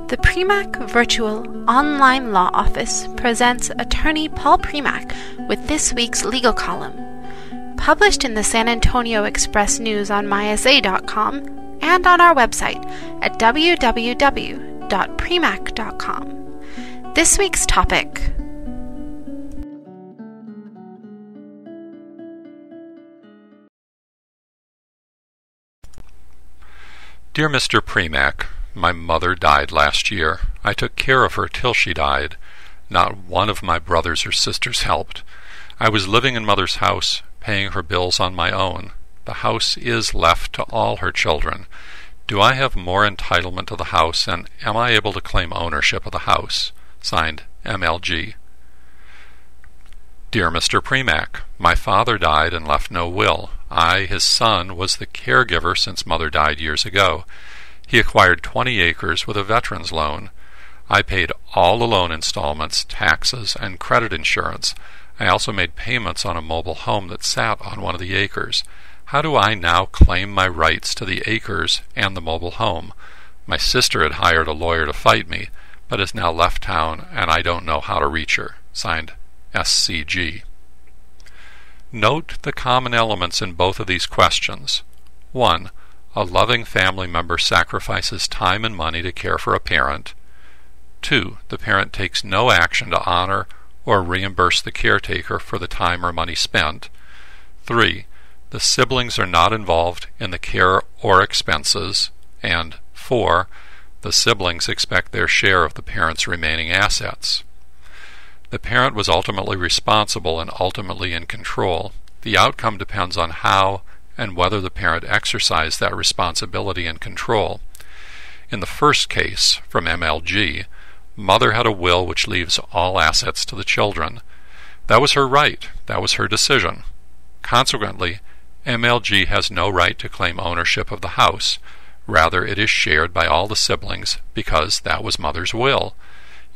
The Premack Virtual Online Law Office presents attorney Paul Premack with this week's legal column, published in the San Antonio Express News on mysa.com and on our website at www.premack.com. This week's topic: Dear Mr. Premack, my mother died last year. I took care of her till she died. Not one of my brothers or sisters helped. I was living in Mother's house, paying her bills on my own. The house is left to all her children. Do I have more entitlement to the house, and am I able to claim ownership of the house? Signed, MLG. Dear Mr. Premack, my father died and left no will. I, his son, was the caregiver since Mother died years ago. He acquired 20 acres with a veteran's loan. I paid all the loan installments, taxes, and credit insurance. I also made payments on a mobile home that sat on one of the acres. How do I now claim my rights to the acres and the mobile home? My sister had hired a lawyer to fight me, but has now left town, and I don't know how to reach her. Signed, SCG. Note the common elements in both of these questions. 1. A loving family member sacrifices time and money to care for a parent. 2. The parent takes no action to honor or reimburse the caretaker for the time or money spent. 3. The siblings are not involved in the care or expenses. And 4. The siblings expect their share of the parent's remaining assets. The parent was ultimately responsible and ultimately in control. The outcome depends on how and whether the parent exercised that responsibility and control. In the first case, from MLG, Mother had a will which leaves all assets to the children. That was her right. That was her decision. Consequently, MLG has no right to claim ownership of the house. Rather, it is shared by all the siblings because that was Mother's will.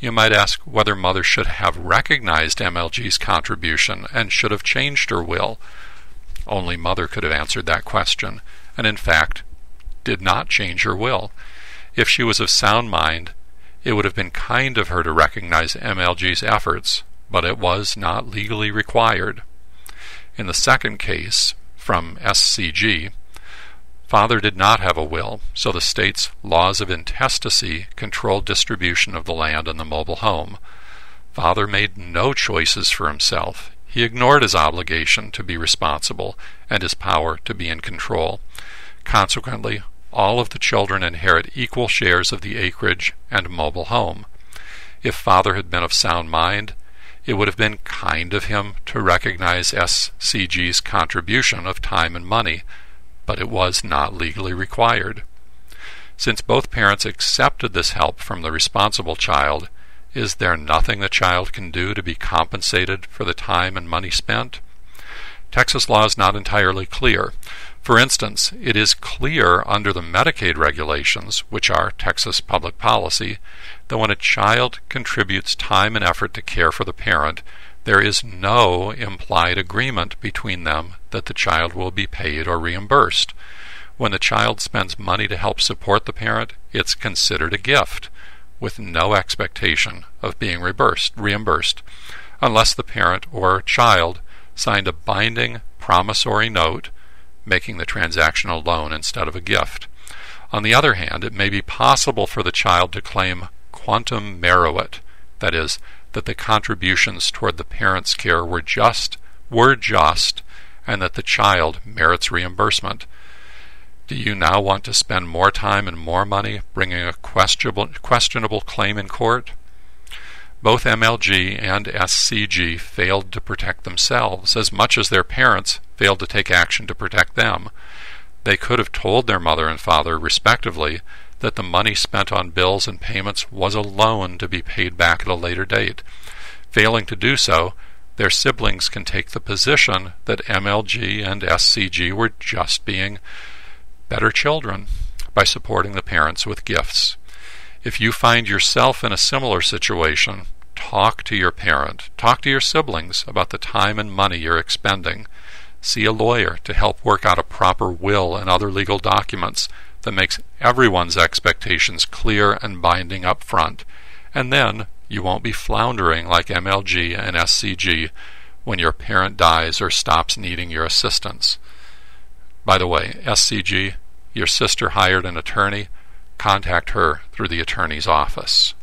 You might ask whether Mother should have recognized MLG's contribution and should have changed her will. Only Mother could have answered that question, and in fact did not change her will. If she was of sound mind, it would have been kind of her to recognize MLG's efforts, but it was not legally required. In the second case, from SCG, Father did not have a will, so the state's laws of intestacy controlled distribution of the land and the mobile home. Father made no choices for himself. He ignored his obligation to be responsible and his power to be in control. Consequently, all of the children inherit equal shares of the acreage and mobile home. If Father had been of sound mind, it would have been kind of him to recognize SCG's contribution of time and money, but it was not legally required. Since both parents accepted this help from the responsible child, is there nothing the child can do to be compensated for the time and money spent? Texas law is not entirely clear. For instance, it is clear under the Medicaid regulations, which are Texas public policy, that when a child contributes time and effort to care for the parent, there is no implied agreement between them that the child will be paid or reimbursed. When the child spends money to help support the parent, it's considered a gift, with no expectation of being reimbursed, unless the parent or child signed a binding promissory note making the transaction a loan instead of a gift. On the other hand, it may be possible for the child to claim quantum meruit, that is, that the contributions toward the parent's care were just, and that the child merits reimbursement. Do you now want to spend more time and more money bringing a questionable claim in court? Both MLG and SCG failed to protect themselves as much as their parents failed to take action to protect them. They could have told their mother and father, respectively, that the money spent on bills and payments was a loan to be paid back at a later date. Failing to do so, their siblings can take the position that MLG and SCG were just being better children by supporting the parents with gifts. If you find yourself in a similar situation, talk to your parent, talk to your siblings about the time and money you're expending. See a lawyer to help work out a proper will and other legal documents that makes everyone's expectations clear and binding up front, and then you won't be floundering like MLG and SCG when your parent dies or stops needing your assistance. By the way, SCG, your sister hired an attorney. Contact her through the attorney's office.